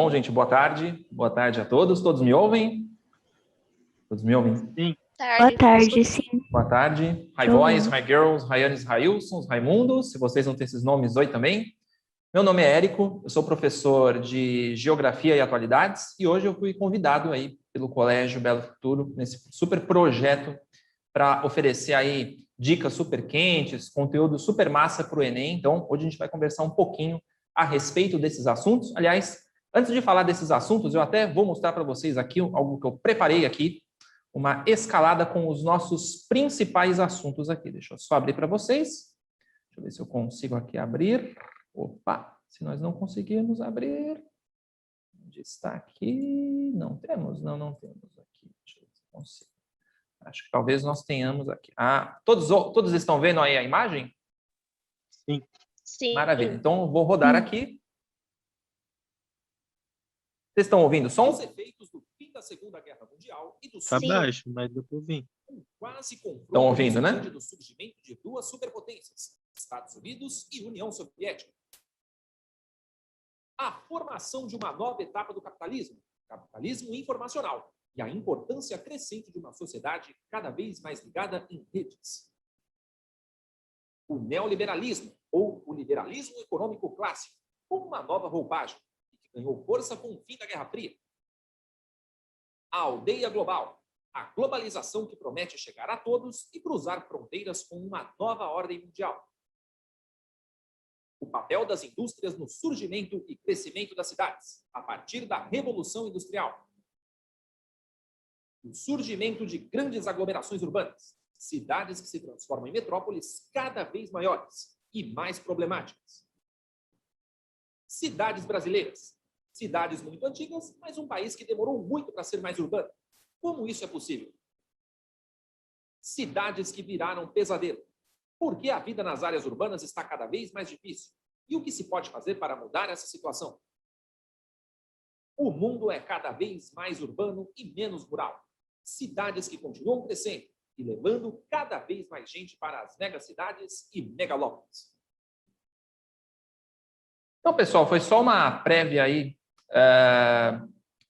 Bom, gente, boa tarde. Boa tarde a todos. Todos me ouvem? Todos me ouvem? Sim. Boa tarde, sim. Boa tarde. Hi boys, hi girls, Ryanes, Railsons, Raimundos. Se vocês não têm esses nomes, oi também. Meu nome é Érico, eu sou professor de Geografia e Atualidades e hoje eu fui convidado aí pelo Colégio Belo Futuro nesse super projeto para oferecer aí dicas super quentes, conteúdo super massa para o Enem. Então, hoje a gente vai conversar um pouquinho a respeito desses assuntos. Aliás, antes de falar desses assuntos, eu até vou mostrar para vocês aqui algo que eu preparei aqui, uma escalada com os nossos principais assuntos aqui. Deixa eu só abrir para vocês. Deixa eu ver se eu consigo aqui abrir. Opa, se nós não conseguirmos abrir. Onde está aqui? Não temos? Não temos aqui. Deixa eu ver se eu consigo. Acho que talvez nós tenhamos aqui. Ah, todos estão vendo aí a imagem? Sim. Sim. Maravilha. Então, eu vou rodar aqui. Vocês estão ouvindo o som? Os efeitos do fim da Segunda Guerra Mundial e do Tá baixo, mas deu para ouvir. quase confronto. Estão ouvindo, né? Do surgimento de duas superpotências, Estados Unidos e União Soviética. A formação de uma nova etapa do capitalismo, capitalismo informacional, e a importância crescente de uma sociedade cada vez mais ligada em redes. O neoliberalismo, ou o liberalismo econômico clássico, com uma nova roupagem, que ganhou força com o fim da Guerra Fria. A aldeia global, a globalização que promete chegar a todos e cruzar fronteiras com uma nova ordem mundial. O papel das indústrias no surgimento e crescimento das cidades, a partir da Revolução Industrial. O surgimento de grandes aglomerações urbanas, cidades que se transformam em metrópoles cada vez maiores e mais problemáticas. Cidades brasileiras, cidades muito antigas, mas um país que demorou muito para ser mais urbano. Como isso é possível? Cidades que viraram pesadelo. Porque a vida nas áreas urbanas está cada vez mais difícil. E o que se pode fazer para mudar essa situação? O mundo é cada vez mais urbano e menos rural. Cidades que continuam crescendo e levando cada vez mais gente para as megacidades e megalópolis. Então, pessoal, foi só uma prévia aí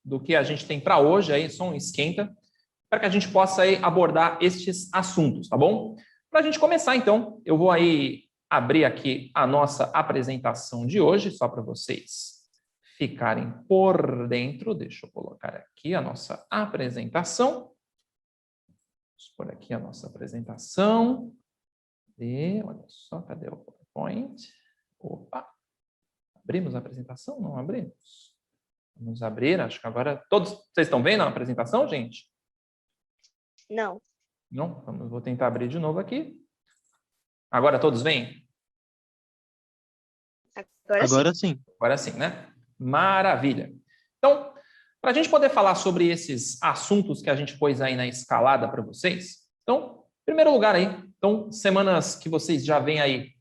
do que a gente tem para hoje, aí, só um esquenta, para que a gente possa aí abordar estes assuntos, tá bom? Para a gente começar, então, eu vou aí abrir aqui a nossa apresentação de hoje, só para vocês ficarem por dentro. Deixa eu colocar aqui a nossa apresentação. Vamos pôr aqui a nossa apresentação. E, olha só, cadê o PowerPoint? Opa! Abrimos a apresentação? Não abrimos. Vamos abrir, acho que agora... Todos, vocês estão vendo a apresentação, gente? Não. Não? Então, vou tentar abrir de novo aqui. Agora todos veem? Agora sim. Agora sim, né? Maravilha. Então, para a gente poder falar sobre esses assuntos que a gente pôs aí na escalada para vocês, então, em primeiro lugar aí, então, semanas que vocês já vêm aí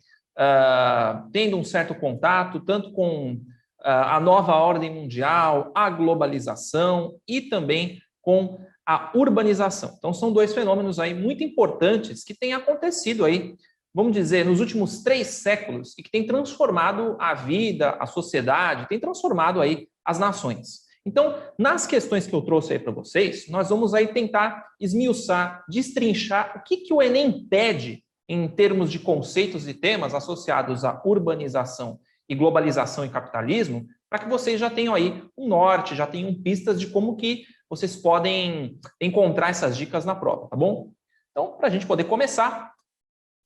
tendo um certo contato, tanto com a nova ordem mundial, a globalização e também com a urbanização. Então, são dois fenômenos aí muito importantes que têm acontecido aí, vamos dizer, nos últimos 3 séculos e que têm transformado a vida, a sociedade, têm transformado aí as nações. Então, nas questões que eu trouxe aí para vocês, nós vamos aí tentar esmiuçar, destrinchar o que o Enem pede em termos de conceitos e temas associados à urbanização e globalização e capitalismo, para que vocês já tenham aí um norte, já tenham pistas de como que vocês podem encontrar essas dicas na prova, tá bom? Então, para a gente poder começar,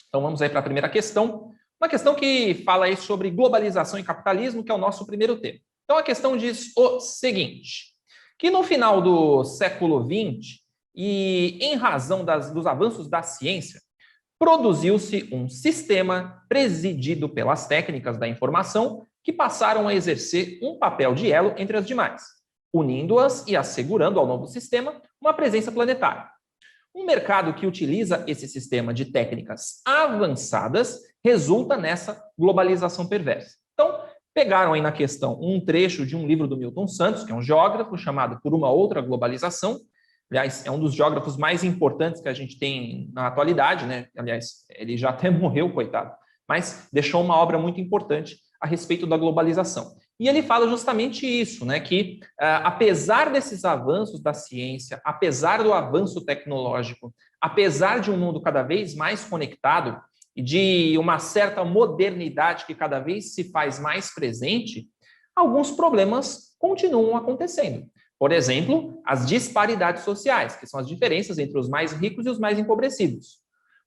então vamos aí para a primeira questão. Uma questão que fala aí sobre globalização e capitalismo, que é o nosso primeiro tema. Então, a questão diz o seguinte, que no final do século XX, e em razão dos avanços da ciência, produziu-se um sistema presidido pelas técnicas da informação que passaram a exercer um papel de elo entre as demais, unindo-as e assegurando ao novo sistema uma presença planetária. Um mercado que utiliza esse sistema de técnicas avançadas resulta nessa globalização perversa. Então, pegaram aí na questão um trecho de um livro do Milton Santos, que é um geógrafo, chamado Por uma Outra Globalização. Aliás, é um dos geógrafos mais importantes que a gente tem na atualidade, né? Aliás, ele já até morreu, coitado, mas deixou uma obra muito importante a respeito da globalização. E ele fala justamente isso, né, que apesar desses avanços da ciência, apesar do avanço tecnológico, apesar de um mundo cada vez mais conectado e de uma certa modernidade que cada vez se faz mais presente, alguns problemas continuam acontecendo. Por exemplo, as disparidades sociais, que são as diferenças entre os mais ricos e os mais empobrecidos.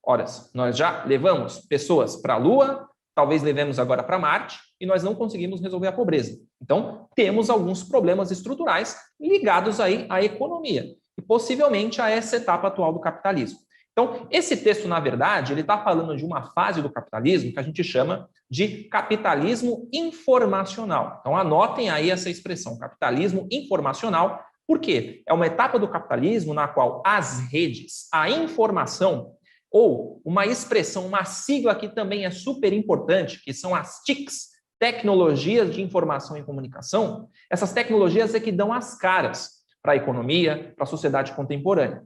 Ora, nós já levamos pessoas para a Lua, talvez levemos agora para Marte, e nós não conseguimos resolver a pobreza. Então, temos alguns problemas estruturais ligados aí à economia, e possivelmente a essa etapa atual do capitalismo. Então, esse texto, na verdade, ele está falando de uma fase do capitalismo que a gente chama de capitalismo informacional. Então, anotem aí essa expressão, capitalismo informacional, porque é uma etapa do capitalismo na qual as redes, a informação, ou uma expressão, uma sigla que também é super importante, que são as TICs, tecnologias de informação e comunicação, essas tecnologias é que dão as caras para a economia, para a sociedade contemporânea.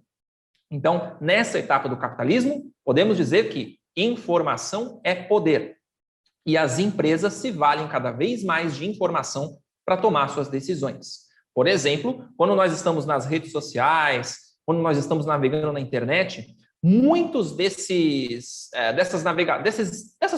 Então, nessa etapa do capitalismo, podemos dizer que informação é poder. E as empresas se valem cada vez mais de informação para tomar suas decisões. Por exemplo, quando nós estamos nas redes sociais, quando nós estamos navegando na internet, muitos dessas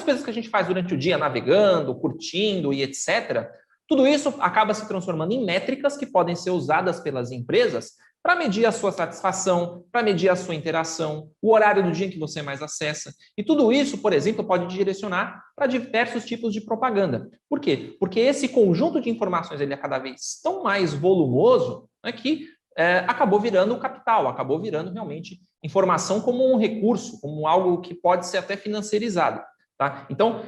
coisas que a gente faz durante o dia, navegando, curtindo e etc., tudo isso acaba se transformando em métricas que podem ser usadas pelas empresas para medir a sua satisfação, para medir a sua interação, o horário do dia em que você mais acessa. E tudo isso, por exemplo, pode direcionar para diversos tipos de propaganda. Por quê? Porque esse conjunto de informações ele é cada vez tão mais volumoso, né, que acabou virando capital, acabou virando realmente informação como um recurso, como algo que pode ser até financiarizado. Tá? Então,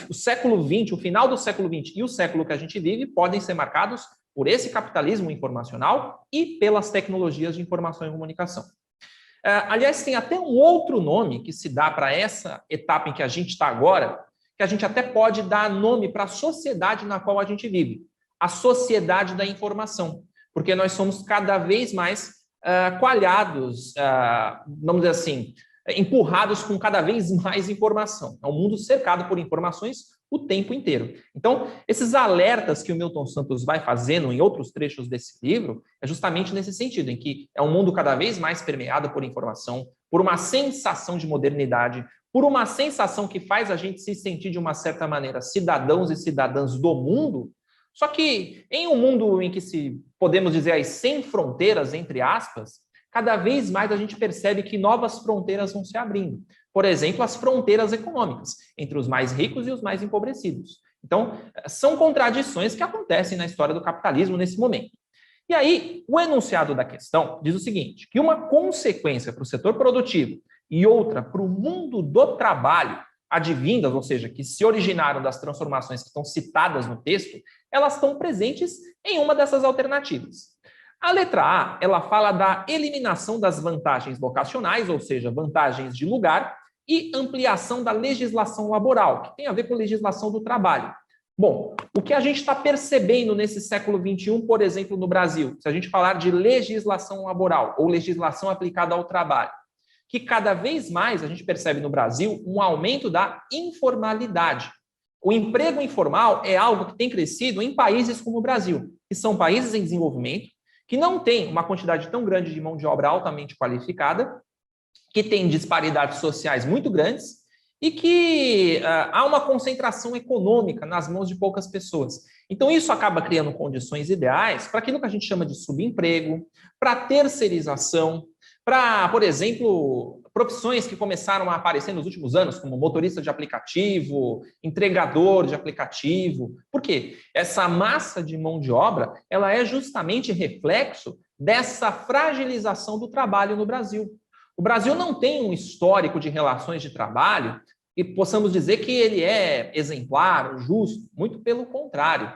o século XX, o final do século XX e o século que a gente vive podem ser marcados por esse capitalismo informacional e pelas tecnologias de informação e comunicação. Aliás, tem até um outro nome que se dá para essa etapa em que a gente está agora, que a gente até pode dar nome para a sociedade na qual a gente vive, a sociedade da informação, porque nós somos cada vez mais coalhados, vamos dizer assim, empurrados com cada vez mais informação. É um mundo cercado por informações o tempo inteiro. Então, esses alertas que o Milton Santos vai fazendo em outros trechos desse livro é justamente nesse sentido, em que é um mundo cada vez mais permeado por informação, por uma sensação de modernidade, por uma sensação que faz a gente se sentir de uma certa maneira cidadãos e cidadãs do mundo, só que em um mundo em que podemos dizer aí, sem fronteiras, entre aspas, cada vez mais a gente percebe que novas fronteiras vão se abrindo. Por exemplo, as fronteiras econômicas, entre os mais ricos e os mais empobrecidos. Então, são contradições que acontecem na história do capitalismo nesse momento. E aí, o enunciado da questão diz o seguinte, que uma consequência para o setor produtivo e outra para o mundo do trabalho, advindas, ou seja, que se originaram das transformações que estão citadas no texto, elas estão presentes em uma dessas alternativas. A letra A, ela fala da eliminação das vantagens locacionais, ou seja, vantagens de lugar, e ampliação da legislação laboral, que tem a ver com legislação do trabalho. Bom, o que a gente está percebendo nesse século XXI, por exemplo, no Brasil, se a gente falar de legislação laboral ou legislação aplicada ao trabalho, que cada vez mais a gente percebe no Brasil um aumento da informalidade. O emprego informal é algo que tem crescido em países como o Brasil, que são países em desenvolvimento, que não tem uma quantidade tão grande de mão de obra altamente qualificada, que tem disparidades sociais muito grandes e que há uma concentração econômica nas mãos de poucas pessoas. Então, isso acaba criando condições ideais para aquilo que a gente chama de subemprego, para terceirização, para, por exemplo, profissões que começaram a aparecer nos últimos anos, como motorista de aplicativo, entregador de aplicativo. Por quê? Essa massa de mão de obra, ela é justamente reflexo dessa fragilização do trabalho no Brasil. O Brasil não tem um histórico de relações de trabalho e possamos dizer que ele é exemplar, justo, muito pelo contrário.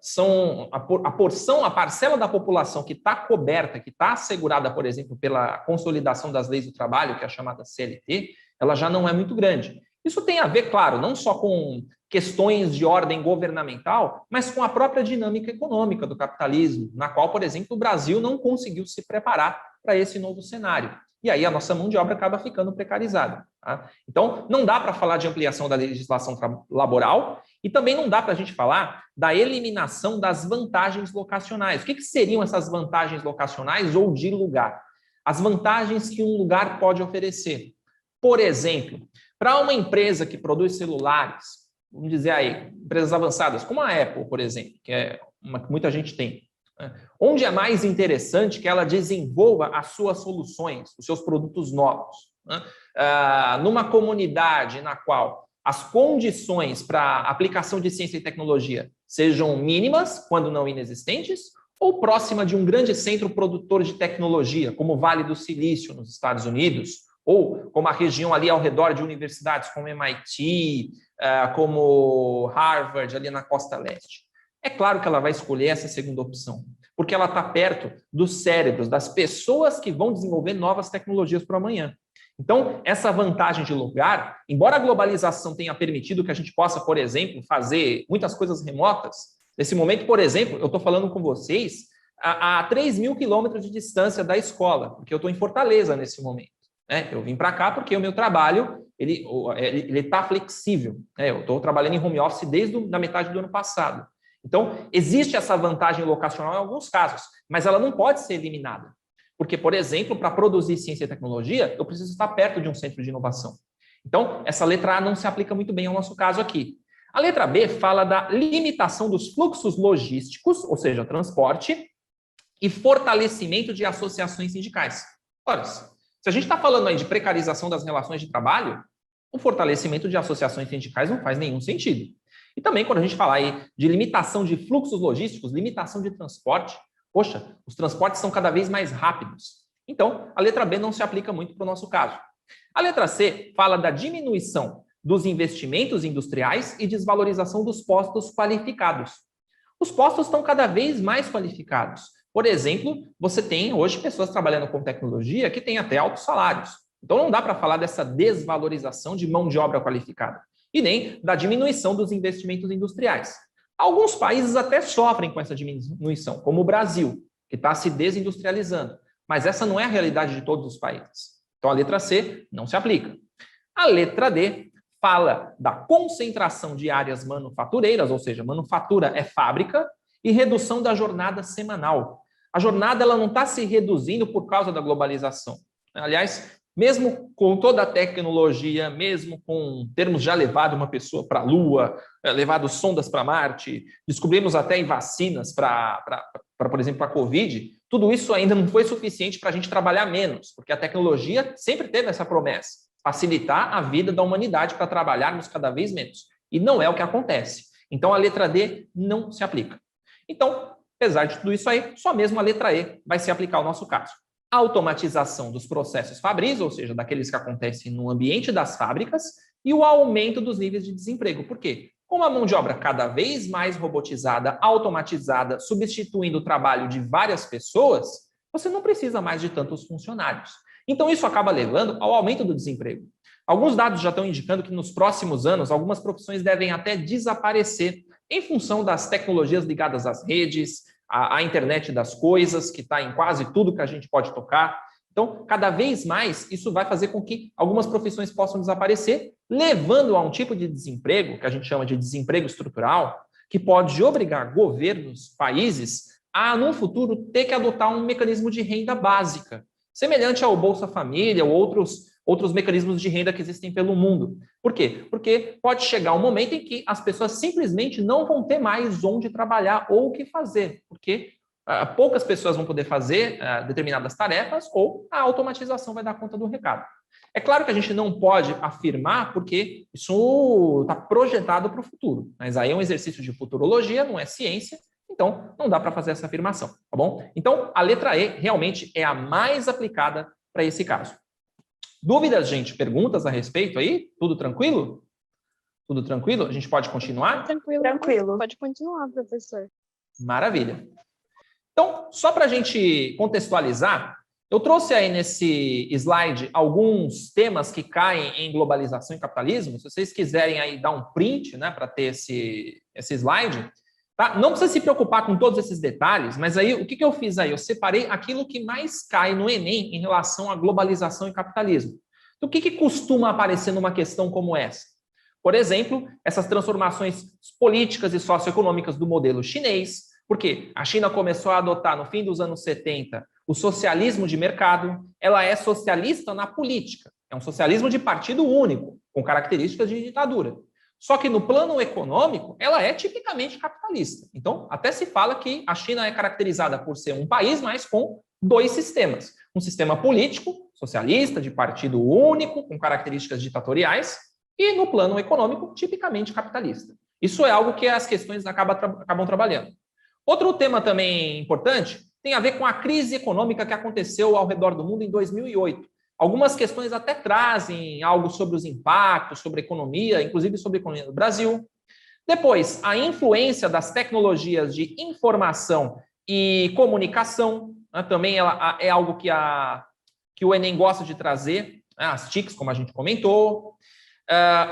São a parcela da população que está coberta, que está assegurada, por exemplo, pela consolidação das leis do trabalho, que é a chamada CLT, ela já não é muito grande. Isso tem a ver, claro, não só com questões de ordem governamental, mas com a própria dinâmica econômica do capitalismo, na qual, por exemplo, o Brasil não conseguiu se preparar para esse novo cenário. E aí a nossa mão de obra acaba ficando precarizada. Tá? Então, não dá para falar de ampliação da legislação laboral E também não dá para a gente falar da eliminação das vantagens locacionais. O que seriam essas vantagens locacionais ou de lugar? As vantagens que um lugar pode oferecer. Por exemplo, para uma empresa que produz celulares, vamos dizer aí, empresas avançadas, como a Apple, por exemplo, que é uma que muita gente tem, né? Onde é mais interessante que ela desenvolva as suas soluções, os seus produtos novos, né? Numa comunidade na qual as condições para aplicação de ciência e tecnologia sejam mínimas, quando não inexistentes, ou próxima de um grande centro produtor de tecnologia, como o Vale do Silício, nos Estados Unidos, ou como a região ali ao redor de universidades como MIT, como Harvard, ali na costa leste. É claro que ela vai escolher essa segunda opção, porque ela está perto dos cérebros, das pessoas que vão desenvolver novas tecnologias para amanhã. Então, essa vantagem de lugar, embora a globalização tenha permitido que a gente possa, por exemplo, fazer muitas coisas remotas, nesse momento, por exemplo, eu estou falando com vocês a 3.000 quilômetros de distância da escola, porque eu estou em Fortaleza nesse momento. Né? Eu vim para cá porque o meu trabalho ele está flexível. Né? Eu estou trabalhando em home office desde a metade do ano passado. Então, existe essa vantagem locacional em alguns casos, mas ela não pode ser eliminada. Porque, por exemplo, para produzir ciência e tecnologia, eu preciso estar perto de um centro de inovação. Então, essa letra A não se aplica muito bem ao nosso caso aqui. A letra B fala da limitação dos fluxos logísticos, ou seja, transporte, e fortalecimento de associações sindicais. Ora, se a gente está falando aí de precarização das relações de trabalho, o fortalecimento de associações sindicais não faz nenhum sentido. E também, quando a gente fala aí de limitação de fluxos logísticos, limitação de transporte, poxa, os transportes são cada vez mais rápidos. Então, a letra B não se aplica muito para o nosso caso. A letra C fala da diminuição dos investimentos industriais e desvalorização dos postos qualificados. Os postos estão cada vez mais qualificados. Por exemplo, você tem hoje pessoas trabalhando com tecnologia que têm até altos salários. Então, não dá para falar dessa desvalorização de mão de obra qualificada e nem da diminuição dos investimentos industriais. Alguns países até sofrem com essa diminuição, como o Brasil, que está se desindustrializando. Mas essa não é a realidade de todos os países. Então, a letra C não se aplica. A letra D fala da concentração de áreas manufatureiras, ou seja, manufatura é fábrica, e redução da jornada semanal. A jornada ela não está se reduzindo por causa da globalização. Aliás, mesmo com toda a tecnologia, mesmo com termos já levado uma pessoa para a Lua, levado sondas para Marte, descobrimos até em vacinas por exemplo, para a Covid, tudo isso ainda não foi suficiente para a gente trabalhar menos, porque a tecnologia sempre teve essa promessa, facilitar a vida da humanidade para trabalharmos cada vez menos. E não é o que acontece. Então, a letra D não se aplica. Então, apesar de tudo isso aí, só mesmo a letra E vai se aplicar ao nosso caso. Automatização dos processos fabris, ou seja, daqueles que acontecem no ambiente das fábricas, e o aumento dos níveis de desemprego. Por quê? Com a mão de obra cada vez mais robotizada, automatizada, substituindo o trabalho de várias pessoas, você não precisa mais de tantos funcionários. Então, isso acaba levando ao aumento do desemprego. Alguns dados já estão indicando que nos próximos anos, algumas profissões devem até desaparecer em função das tecnologias ligadas às redes, à internet das coisas, que está em quase tudo que a gente pode tocar. Então, cada vez mais, isso vai fazer com que algumas profissões possam desaparecer, levando a um tipo de desemprego, que a gente chama de desemprego estrutural, que pode obrigar governos, países, a, no futuro, ter que adotar um mecanismo de renda básica, semelhante ao Bolsa Família ou outros mecanismos de renda que existem pelo mundo. Por quê? Porque pode chegar um momento em que as pessoas simplesmente não vão ter mais onde trabalhar ou o que fazer, porque poucas pessoas vão poder fazer determinadas tarefas ou a automatização vai dar conta do recado. É claro que a gente não pode afirmar porque isso está projetado para o futuro, mas aí é um exercício de futurologia, não é ciência, então não dá para fazer essa afirmação, tá bom? Então, a letra E realmente é a mais aplicada para esse caso. Dúvidas, gente? Perguntas a respeito aí? Tudo tranquilo? Tudo tranquilo? A gente pode continuar? Tranquilo. Pode continuar, professor. Maravilha. Então, só para a gente contextualizar, eu trouxe aí nesse slide alguns temas que caem em globalização e capitalismo. Se vocês quiserem aí dar um print, né, para ter esse slide, tá? Não precisa se preocupar com todos esses detalhes, mas aí o que eu fiz aí? Eu separei aquilo que mais cai no Enem em relação à globalização e capitalismo. Então, o que costuma aparecer numa questão como essa? Por exemplo, essas transformações políticas e socioeconômicas do modelo chinês, porque a China começou a adotar, no fim dos anos 70, o socialismo de mercado. Ela é socialista na política. É um socialismo de partido único, com características de ditadura. Só que no plano econômico, ela é tipicamente capitalista. Então, até se fala que a China é caracterizada por ser um país, mas com dois sistemas. Um sistema político, socialista, de partido único, com características ditatoriais, e no plano econômico, tipicamente capitalista. Isso é algo que as questões acabam trabalhando. Outro tema também importante tem a ver com a crise econômica que aconteceu ao redor do mundo em 2008. Algumas questões até trazem algo sobre os impactos, sobre a economia, inclusive sobre a economia do Brasil. Depois, a influência das tecnologias de informação e comunicação, né, também ela é algo que o Enem gosta de trazer, né, as TICs, como a gente comentou.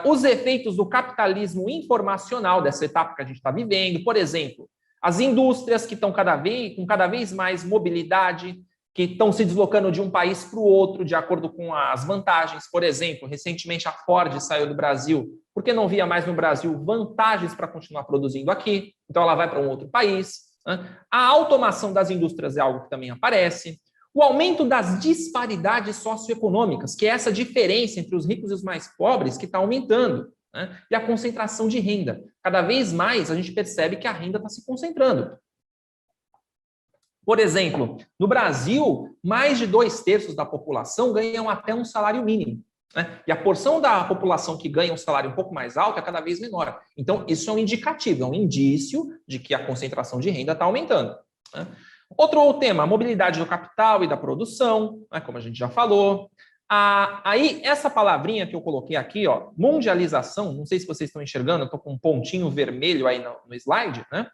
Os efeitos do capitalismo informacional, dessa etapa que a gente está vivendo, por exemplo, as indústrias que estão com cada vez mais mobilidade, que estão se deslocando de um país para o outro de acordo com as vantagens. Por exemplo, recentemente a Ford saiu do Brasil porque não via mais no Brasil vantagens para continuar produzindo aqui, então ela vai para um outro país. Né? A automação das indústrias é algo que também aparece. O aumento das disparidades socioeconômicas, que é essa diferença entre os ricos e os mais pobres que está aumentando. Né? E a concentração de renda. Cada vez mais a gente percebe que a renda está se concentrando. Por exemplo, no Brasil, mais de 2/3 da população ganham até um salário mínimo. Né? E a porção da população que ganha um salário um pouco mais alto é cada vez menor. Então, isso é um indicativo, é um indício de que a concentração de renda está aumentando. Né? Outro tema, a mobilidade do capital e da produção, né, como a gente já falou. Aí, essa palavrinha que eu coloquei aqui, ó, mundialização, não sei se vocês estão enxergando, eu estou com um pontinho vermelho aí no slide, né?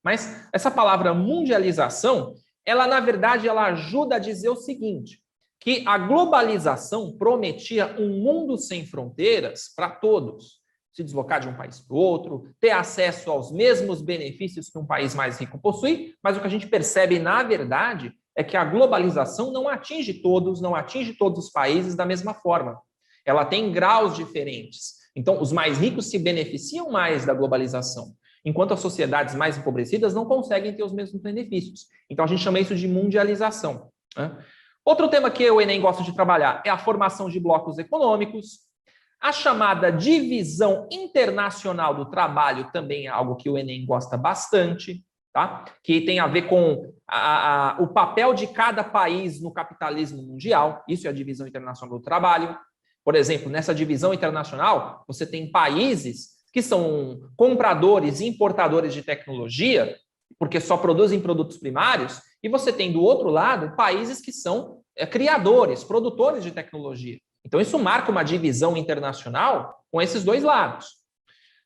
Mas essa palavra mundialização, ela, na verdade, ela ajuda a dizer o seguinte, que a globalização prometia um mundo sem fronteiras para todos. Se deslocar de um país para o outro, ter acesso aos mesmos benefícios que um país mais rico possui, mas o que a gente percebe, na verdade, é que a globalização não atinge todos, não atinge todos os países da mesma forma. Ela tem graus diferentes. Então, os mais ricos se beneficiam mais da globalização, enquanto as sociedades mais empobrecidas não conseguem ter os mesmos benefícios. Então, a gente chama isso de mundialização. Né? Outro tema que o Enem gosta de trabalhar é a formação de blocos econômicos. A chamada divisão internacional do trabalho também é algo que o Enem gosta bastante, tá? Que tem a ver com o papel de cada país no capitalismo mundial. Isso é a divisão internacional do trabalho. Por exemplo, nessa divisão internacional, você tem países que são compradores e importadores de tecnologia, porque só produzem produtos primários, e você tem, do outro lado, países que são criadores, produtores de tecnologia. Então, isso marca uma divisão internacional com esses dois lados.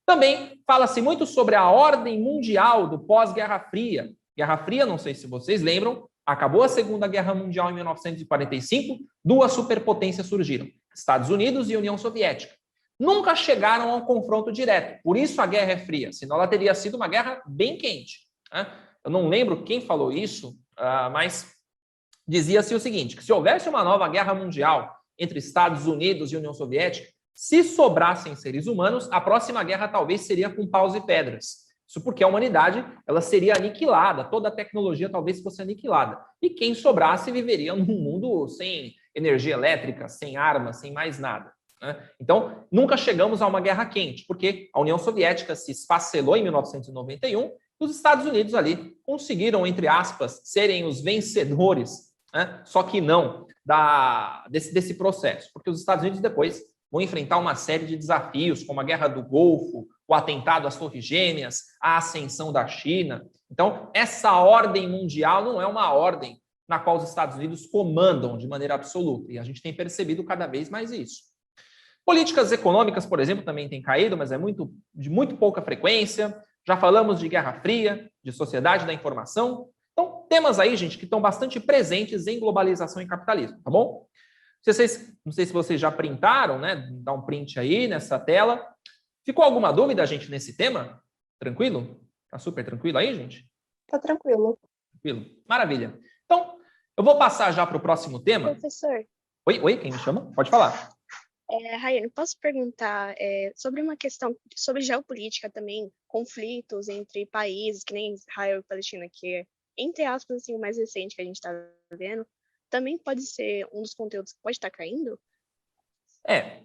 Também fala-se muito sobre a ordem mundial do pós-Guerra Fria. Guerra Fria, não sei se vocês lembram, acabou a Segunda Guerra Mundial em 1945, duas superpotências surgiram, Estados Unidos e União Soviética. Nunca chegaram a um confronto direto. Por isso a Guerra é Fria, senão ela teria sido uma guerra bem quente. Né? Eu não lembro quem falou isso, mas dizia-se o seguinte, que se houvesse uma nova guerra mundial entre Estados Unidos e União Soviética, se sobrassem seres humanos, a próxima guerra talvez seria com paus e pedras. Isso porque a humanidade ela seria aniquilada, toda a tecnologia talvez fosse aniquilada. E quem sobrasse viveria num mundo sem energia elétrica, sem armas, sem mais nada. Então, nunca chegamos a uma guerra quente, porque a União Soviética se esfacelou em 1991 e os Estados Unidos ali conseguiram, entre aspas, serem os vencedores, né? Só que não desse processo, porque os Estados Unidos depois vão enfrentar uma série de desafios, como a Guerra do Golfo, o atentado às Torres Gêmeas, a ascensão da China. Então, essa ordem mundial não é uma ordem na qual os Estados Unidos comandam de maneira absoluta, e a gente tem percebido cada vez mais isso. Políticas econômicas, por exemplo, também têm caído, mas é de muito pouca frequência. Já falamos de Guerra Fria, de sociedade da informação. Então, temas aí, gente, que estão bastante presentes em globalização e capitalismo, tá bom? Não sei se vocês já printaram, né? Dá um print aí nessa tela. Ficou alguma dúvida, gente, nesse tema? Tranquilo? Tá super tranquilo aí, gente? Tá tranquilo. Tranquilo. Maravilha. Então, eu vou passar já para o próximo tema. Professor. Oi, quem me chama? Pode falar. Rayane, posso perguntar sobre uma questão sobre geopolítica também, conflitos entre países, que nem Israel e Palestina, que é, entre aspas, assim, o mais recente que a gente está vendo, também pode ser um dos conteúdos que pode estar caindo?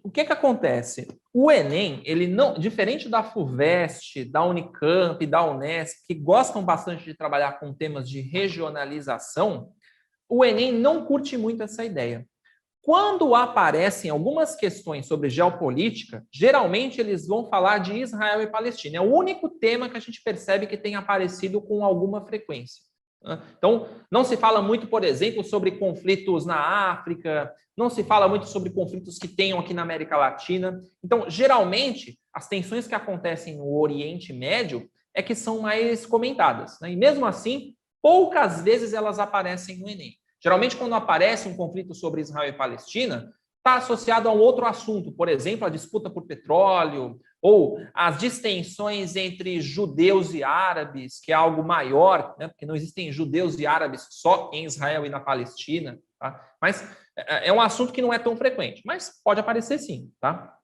O que acontece? O Enem, ele não, diferente da FUVEST, da Unicamp, da Unesp, que gostam bastante de trabalhar com temas de regionalização, o Enem não curte muito essa ideia. Quando aparecem algumas questões sobre geopolítica, geralmente eles vão falar de Israel e Palestina. É o único tema que a gente percebe que tem aparecido com alguma frequência. Então, não se fala muito, por exemplo, sobre conflitos na África, não se fala muito sobre conflitos que tenham aqui na América Latina. Então, geralmente, as tensões que acontecem no Oriente Médio é que são mais comentadas, né? E mesmo assim, poucas vezes elas aparecem no Enem. Geralmente, quando aparece um conflito sobre Israel e Palestina, está associado a um outro assunto, por exemplo, a disputa por petróleo, ou as distensões entre judeus e árabes, que é algo maior, né? Porque não existem judeus e árabes só em Israel e na Palestina, tá? Mas é um assunto que não é tão frequente, mas pode aparecer sim, tá?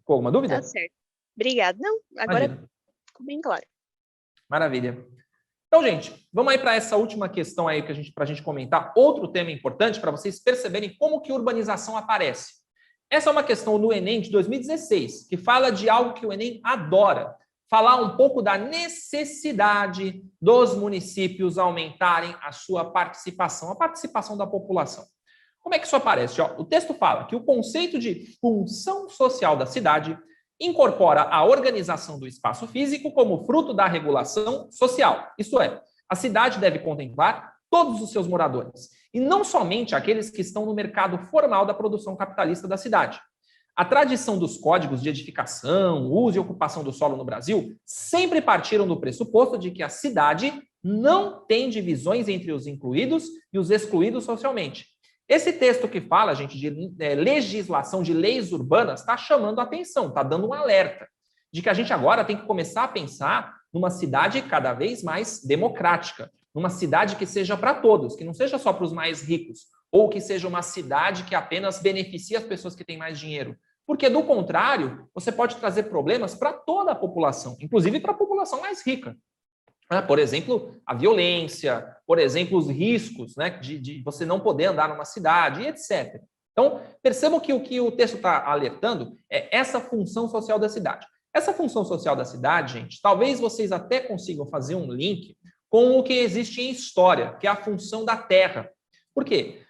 Com alguma dúvida? Tá certo. Obrigada. Não, agora ficou bem claro. Maravilha. Então, gente, vamos aí para essa última questão aí para a gente comentar. Outro tema importante para vocês perceberem como que urbanização aparece. Essa é uma questão do Enem de 2016, que fala de algo que o Enem adora. Falar um pouco da necessidade dos municípios aumentarem a sua participação, a participação da população. Como é que isso aparece? O texto fala que o conceito de função social da cidade incorpora a organização do espaço físico como fruto da regulação social. Isto é, a cidade deve contemplar todos os seus moradores, e não somente aqueles que estão no mercado formal da produção capitalista da cidade. A tradição dos códigos de edificação, uso e ocupação do solo no Brasil sempre partiram do pressuposto de que a cidade não tem divisões entre os incluídos e os excluídos socialmente. Esse texto que fala, gente, de legislação de leis urbanas está chamando a atenção, está dando um alerta de que a gente agora tem que começar a pensar numa cidade cada vez mais democrática, numa cidade que seja para todos, que não seja só para os mais ricos, ou que seja uma cidade que apenas beneficie as pessoas que têm mais dinheiro. Porque, do contrário, você pode trazer problemas para toda a população, inclusive para a população mais rica. Por exemplo, a violência, por exemplo, os riscos, né, de você não poder andar numa cidade, etc. Então, percebam que o que o texto está alertando é essa função social da cidade. Essa função social da cidade, gente, talvez vocês até consigam fazer um link com o que existe em história, que é a função da terra. Por quê?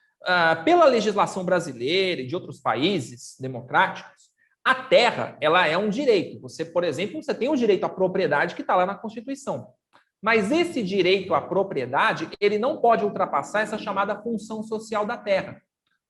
Pela legislação brasileira e de outros países democráticos, a terra ela é um direito. Você, por exemplo, você tem o direito à propriedade que está lá na Constituição. Mas esse direito à propriedade, ele não pode ultrapassar essa chamada função social da terra.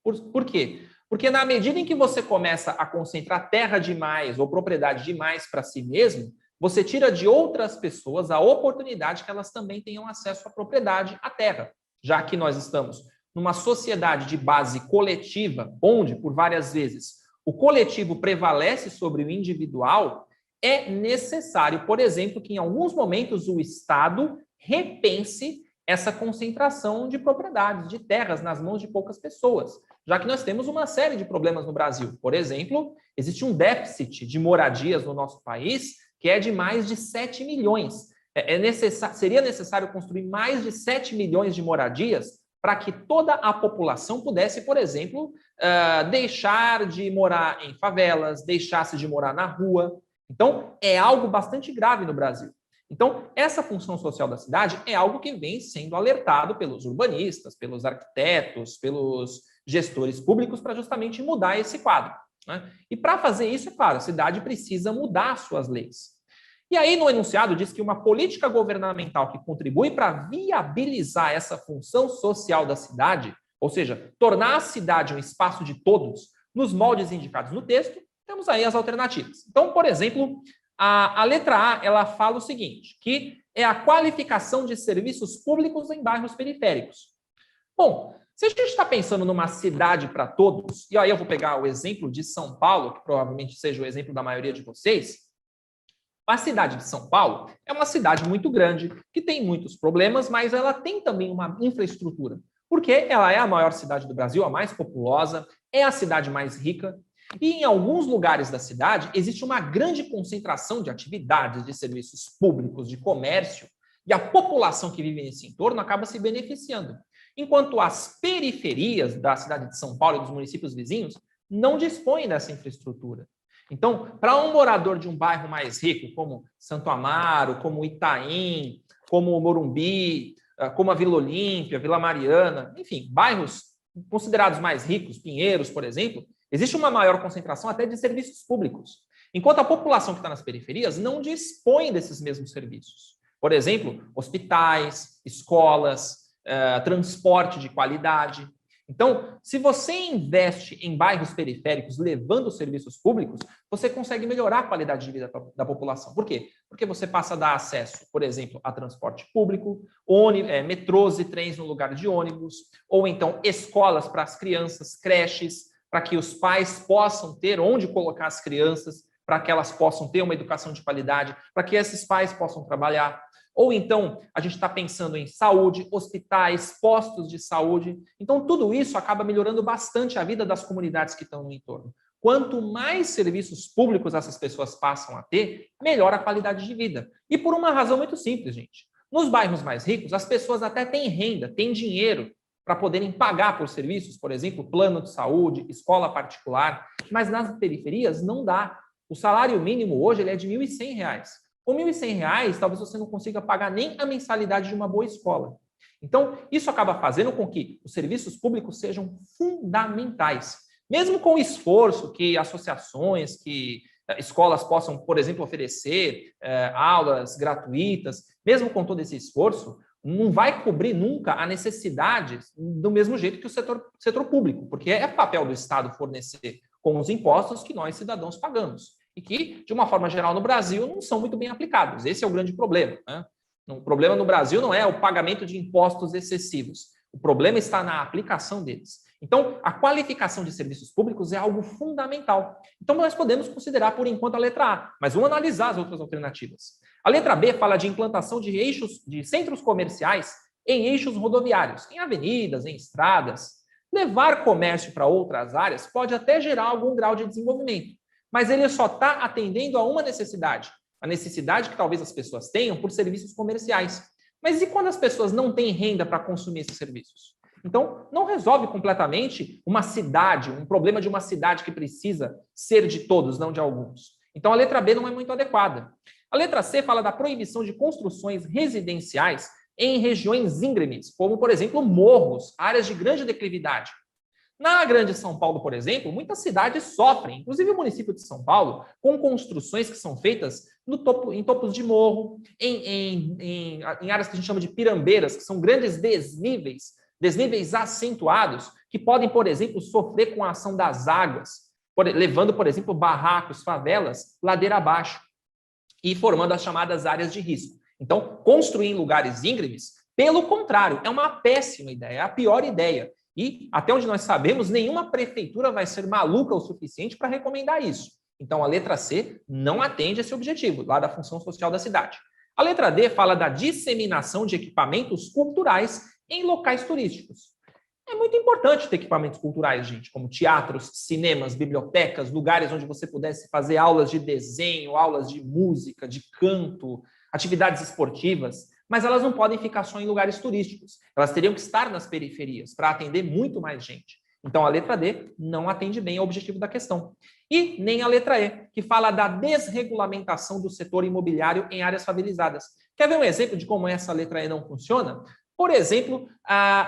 Por quê? Porque na medida em que você começa a concentrar terra demais ou propriedade demais para si mesmo, você tira de outras pessoas a oportunidade que elas também tenham acesso à propriedade, à terra. Já que nós estamos numa sociedade de base coletiva, onde, por várias vezes, o coletivo prevalece sobre o individual, é necessário, por exemplo, que em alguns momentos o Estado repense essa concentração de propriedades, de terras nas mãos de poucas pessoas, já que nós temos uma série de problemas no Brasil. Por exemplo, existe um déficit de moradias no nosso país que é de mais de 7 milhões. Seria necessário construir mais de 7 milhões de moradias para que toda a população pudesse, por exemplo, deixar de morar em favelas, deixasse de morar na rua. Então, é algo bastante grave no Brasil. Então, essa função social da cidade é algo que vem sendo alertado pelos urbanistas, pelos arquitetos, pelos gestores públicos para justamente mudar esse quadro, né? E para fazer isso, é claro, a cidade precisa mudar suas leis. E aí, no enunciado, diz que uma política governamental que contribui para viabilizar essa função social da cidade, ou seja, tornar a cidade um espaço de todos, nos moldes indicados no texto, temos aí as alternativas. Então, por exemplo, a letra A, ela fala o seguinte, que é a qualificação de serviços públicos em bairros periféricos. Bom, se a gente está pensando numa cidade para todos, e aí eu vou pegar o exemplo de São Paulo, que provavelmente seja o exemplo da maioria de vocês, a cidade de São Paulo é uma cidade muito grande, que tem muitos problemas, mas ela tem também uma infraestrutura, porque ela é a maior cidade do Brasil, a mais populosa, é a cidade mais rica. E em alguns lugares da cidade existe uma grande concentração de atividades, de serviços públicos, de comércio, e a população que vive nesse entorno acaba se beneficiando. Enquanto as periferias da cidade de São Paulo e dos municípios vizinhos não dispõem dessa infraestrutura. Então, para um morador de um bairro mais rico, como Santo Amaro, como Itaim, como Morumbi, como a Vila Olímpia, Vila Mariana, enfim, bairros considerados mais ricos, Pinheiros, por exemplo, existe uma maior concentração até de serviços públicos, enquanto a população que está nas periferias não dispõe desses mesmos serviços. Por exemplo, hospitais, escolas, transporte de qualidade. Então, se você investe em bairros periféricos levando serviços públicos, você consegue melhorar a qualidade de vida da população. Por quê? Porque você passa a dar acesso, por exemplo, a transporte público, metrôs e trens no lugar de ônibus, ou então escolas para as crianças, creches, para que os pais possam ter onde colocar as crianças, para que elas possam ter uma educação de qualidade, para que esses pais possam trabalhar. Ou então, a gente está pensando em saúde, hospitais, postos de saúde. Então, tudo isso acaba melhorando bastante a vida das comunidades que estão no entorno. Quanto mais serviços públicos essas pessoas passam a ter, melhor a qualidade de vida. E por uma razão muito simples, gente. Nos bairros mais ricos, as pessoas até têm renda, têm dinheiro para poderem pagar por serviços, por exemplo, plano de saúde, escola particular, mas nas periferias não dá. O salário mínimo hoje ele é de R$ 1.100. Com R$ 1.100, talvez você não consiga pagar nem a mensalidade de uma boa escola. Então, isso acaba fazendo com que os serviços públicos sejam fundamentais. Mesmo com o esforço que associações, que escolas possam, por exemplo, oferecer aulas gratuitas, mesmo com todo esse esforço, não vai cobrir nunca a necessidade do mesmo jeito que o setor público, porque é papel do Estado fornecer com os impostos que nós, cidadãos, pagamos. E que, de uma forma geral, no Brasil, não são muito bem aplicados. Esse é o grande problema, né? O problema no Brasil não é o pagamento de impostos excessivos. O problema está na aplicação deles. Então, a qualificação de serviços públicos é algo fundamental. Então, nós podemos considerar, por enquanto, a letra A, mas vamos analisar as outras alternativas. A letra B fala de implantação de centros comerciais em eixos rodoviários, em avenidas, em estradas. Levar comércio para outras áreas pode até gerar algum grau de desenvolvimento, mas ele só está atendendo a uma necessidade, a necessidade que talvez as pessoas tenham por serviços comerciais. Mas e quando as pessoas não têm renda para consumir esses serviços? Então, não resolve completamente uma cidade, um problema de uma cidade que precisa ser de todos, não de alguns. Então, a letra B não é muito adequada. A letra C fala da proibição de construções residenciais em regiões íngremes, como, por exemplo, morros, áreas de grande declividade. Na Grande São Paulo, por exemplo, muitas cidades sofrem, inclusive o município de São Paulo, com construções que são feitas em topos de morro, em áreas que a gente chama de pirambeiras, que são grandes desníveis acentuados, que podem, por exemplo, sofrer com a ação das águas, levando, por exemplo, barracos, favelas, ladeira abaixo, e formando as chamadas áreas de risco. Então, construir em lugares íngremes, pelo contrário, é uma péssima ideia, é a pior ideia. E, até onde nós sabemos, nenhuma prefeitura vai ser maluca o suficiente para recomendar isso. Então, a letra C não atende esse objetivo, lá da função social da cidade. A letra D fala da disseminação de equipamentos culturais em locais turísticos. É muito importante ter equipamentos culturais, gente, como teatros, cinemas, bibliotecas, lugares onde você pudesse fazer aulas de desenho, aulas de música, de canto, atividades esportivas, mas elas não podem ficar só em lugares turísticos. Elas teriam que estar nas periferias para atender muito mais gente. Então, a letra D não atende bem ao objetivo da questão. E nem a letra E, que fala da desregulamentação do setor imobiliário em áreas favelizadas. Quer ver um exemplo de como essa letra E não funciona? Por exemplo,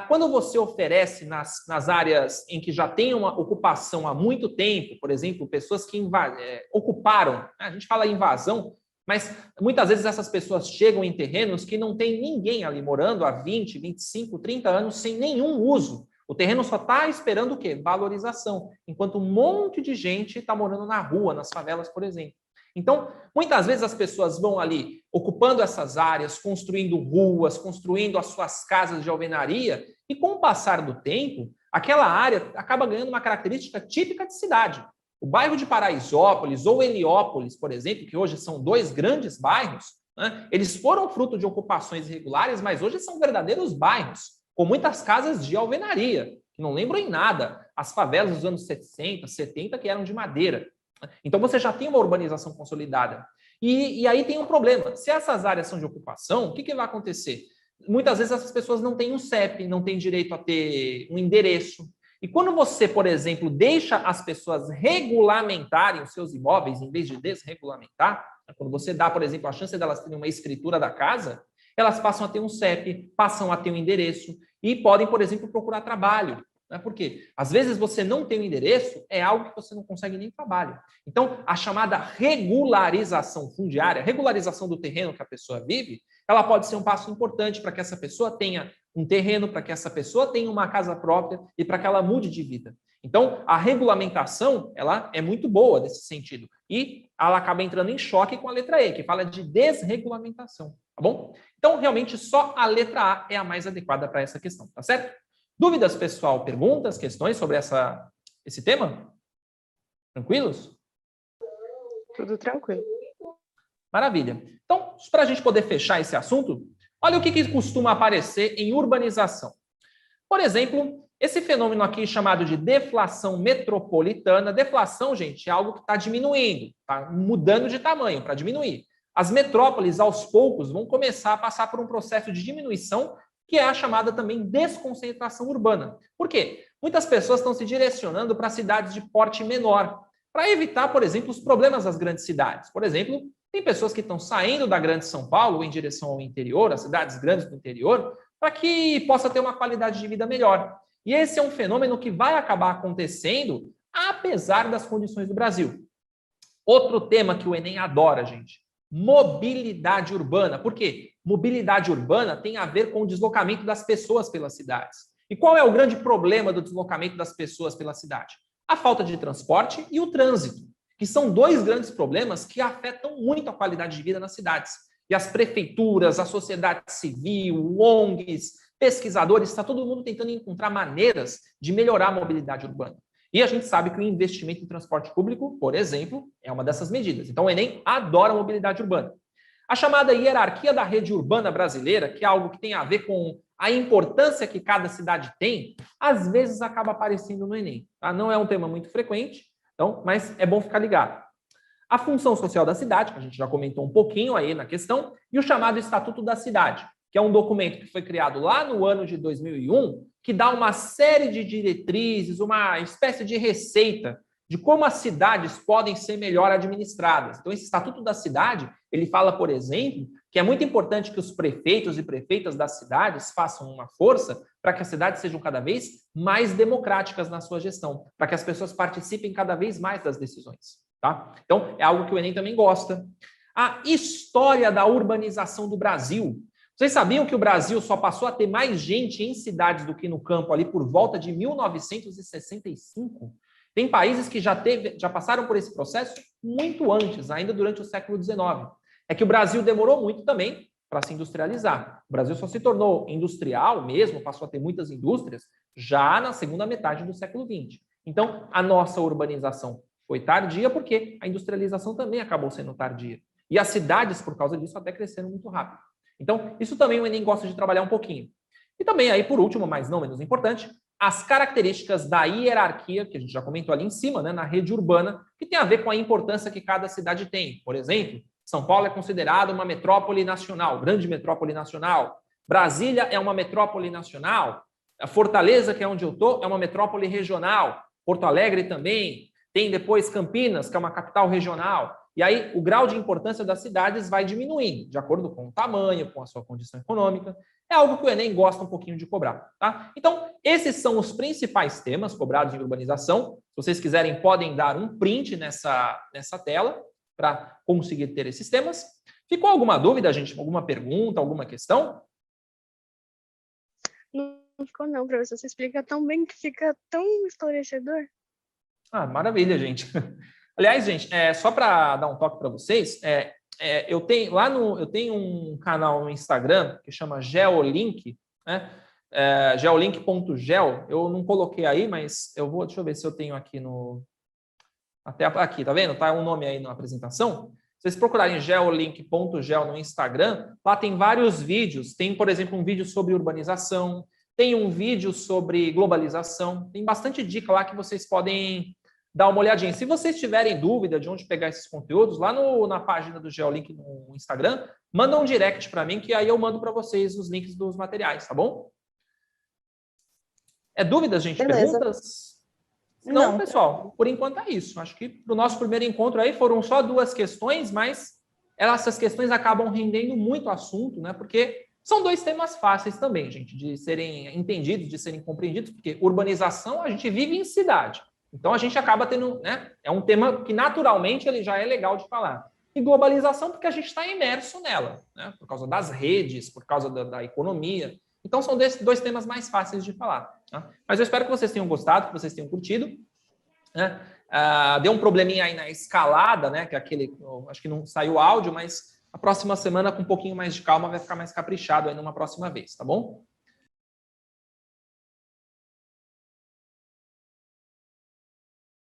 quando você oferece nas áreas em que já tem uma ocupação há muito tempo, por exemplo, pessoas que ocuparam, a gente fala invasão, mas muitas vezes essas pessoas chegam em terrenos que não tem ninguém ali morando há 20, 25, 30 anos sem nenhum uso. O terreno só está esperando o quê? Valorização, enquanto um monte de gente está morando na rua, nas favelas, por exemplo. Então, muitas vezes as pessoas vão ali ocupando essas áreas, construindo ruas, construindo as suas casas de alvenaria, e com o passar do tempo, aquela área acaba ganhando uma característica típica de cidade. O bairro de Paraisópolis ou Heliópolis, por exemplo, que hoje são dois grandes bairros, né, eles foram fruto de ocupações irregulares, mas hoje são verdadeiros bairros, com muitas casas de alvenaria, que não lembram em nada as favelas dos anos 60, 70, que eram de madeira. Então, você já tem uma urbanização consolidada. E aí tem um problema. Se essas áreas são de ocupação, o que vai acontecer? Muitas vezes essas pessoas não têm um CEP, não têm direito a ter um endereço. E quando você, por exemplo, deixa as pessoas regulamentarem os seus imóveis, em vez de desregulamentar, quando você dá, por exemplo, a chance delas terem uma escritura da casa, elas passam a ter um CEP, passam a ter um endereço e podem, por exemplo, procurar trabalho. Por quê? Às vezes você não tem um endereço, é algo que você não consegue nem trabalho. Então, a chamada regularização fundiária, regularização do terreno que a pessoa vive, ela pode ser um passo importante para que essa pessoa tenha um terreno, para que essa pessoa tenha uma casa própria e para que ela mude de vida. Então, a regulamentação, ela é muito boa nesse sentido. E ela acaba entrando em choque com a letra E, que fala de desregulamentação, tá bom? Então, realmente, só a letra A é a mais adequada para essa questão, tá certo? Dúvidas, pessoal? Perguntas, questões sobre esse tema? Tranquilos? Tudo tranquilo. Maravilha. Então, para a gente poder fechar esse assunto, olha o que costuma aparecer em urbanização. Por exemplo, esse fenômeno aqui chamado de deflação metropolitana. Deflação, gente, é algo que está diminuindo, está mudando de tamanho para diminuir. As metrópoles, aos poucos, vão começar a passar por um processo de diminuição, que é a chamada também desconcentração urbana. Por quê? Muitas pessoas estão se direcionando para cidades de porte menor, para evitar, por exemplo, os problemas das grandes cidades. Por exemplo, tem pessoas que estão saindo da grande São Paulo em direção ao interior, as cidades grandes do interior, para que possa ter uma qualidade de vida melhor. E esse é um fenômeno que vai acabar acontecendo apesar das condições do Brasil. Outro tema que o Enem adora, gente, mobilidade urbana. Por quê? Mobilidade urbana tem a ver com o deslocamento das pessoas pelas cidades. E qual é o grande problema do deslocamento das pessoas pela cidade? A falta de transporte e o trânsito, que são dois grandes problemas que afetam muito a qualidade de vida nas cidades. E as prefeituras, a sociedade civil, ONGs, pesquisadores, está todo mundo tentando encontrar maneiras de melhorar a mobilidade urbana. E a gente sabe que o investimento em transporte público, por exemplo, é uma dessas medidas. Então, o Enem adora a mobilidade urbana. A chamada hierarquia da rede urbana brasileira, que é algo que tem a ver com a importância que cada cidade tem, às vezes acaba aparecendo no Enem. Tá? Não é um tema muito frequente, então, mas é bom ficar ligado. A função social da cidade, que a gente já comentou um pouquinho aí na questão, e o chamado Estatuto da Cidade, que é um documento que foi criado lá no ano de 2001, que dá uma série de diretrizes, uma espécie de receita de como as cidades podem ser melhor administradas. Então, esse Estatuto da Cidade, ele fala, por exemplo, que é muito importante que os prefeitos e prefeitas das cidades façam uma força para que as cidades sejam cada vez mais democráticas na sua gestão, para que as pessoas participem cada vez mais das decisões. Tá? Então, é algo que o Enem também gosta. A história da urbanização do Brasil. Vocês sabiam que o Brasil só passou a ter mais gente em cidades do que no campo ali por volta de 1965? Tem países que já passaram por esse processo muito antes, ainda durante o século XIX. É que o Brasil demorou muito também para se industrializar. O Brasil só se tornou industrial mesmo, passou a ter muitas indústrias, já na segunda metade do século XX. Então, a nossa urbanização foi tardia porque a industrialização também acabou sendo tardia. E as cidades, por causa disso, até cresceram muito rápido. Então, isso também o Enem gosta de trabalhar um pouquinho. E também, aí, por último, mas não menos importante, as características da hierarquia, que a gente já comentou ali em cima, né, na rede urbana, que tem a ver com a importância que cada cidade tem. Por exemplo, São Paulo é considerado uma metrópole nacional, grande metrópole nacional. Brasília é uma metrópole nacional. A Fortaleza, que é onde eu estou, é uma metrópole regional. Porto Alegre também. Tem depois Campinas, que é uma capital regional. E aí o grau de importância das cidades vai diminuindo, de acordo com o tamanho, com a sua condição econômica. É algo que o Enem gosta um pouquinho de cobrar. Tá? Então, esses são os principais temas cobrados em urbanização. Se vocês quiserem, podem dar um print nessa tela para conseguir ter esses temas. Ficou alguma dúvida, gente? Alguma pergunta, alguma questão? Não ficou não, professor. Você explica tão bem que fica tão esclarecedor. Ah, maravilha, gente. Aliás, gente, só para dar um toque para vocês, eu tenho um canal no Instagram que chama Geolink, né? Geolink.gel. Eu não coloquei aí, mas deixa eu ver se eu tenho aqui até aqui, tá vendo? Tá um nome aí na apresentação. Se vocês procurarem geolink.gel no Instagram, lá tem vários vídeos. Tem, por exemplo, um vídeo sobre urbanização, Tem um vídeo sobre globalização. Tem bastante dica lá que vocês podem dar uma olhadinha. Se vocês tiverem dúvida de onde pegar esses conteúdos, lá na página do Geolink no Instagram, manda um direct para mim, que aí eu mando para vocês os links dos materiais, tá bom? Dúvidas, gente? Beleza. Perguntas? Não, Não. pessoal, por enquanto é isso. Acho que para o nosso primeiro encontro aí foram só 2 questões, mas essas questões acabam rendendo muito assunto, né? Porque são 2 temas fáceis também, gente, de serem entendidos, de serem compreendidos, porque urbanização a gente vive em cidade. Então a gente acaba tendo, né? É um tema que naturalmente ele já é legal de falar. E globalização porque a gente está imerso nela, né? Por causa das redes, por causa da economia. Então são 2 temas mais fáceis de falar. Tá? Mas eu espero que vocês tenham gostado, que vocês tenham curtido. Né? Deu um probleminha aí na escalada, né? Que acho que não saiu áudio, mas a próxima semana, com um pouquinho mais de calma, vai ficar mais caprichado aí numa próxima vez, tá bom?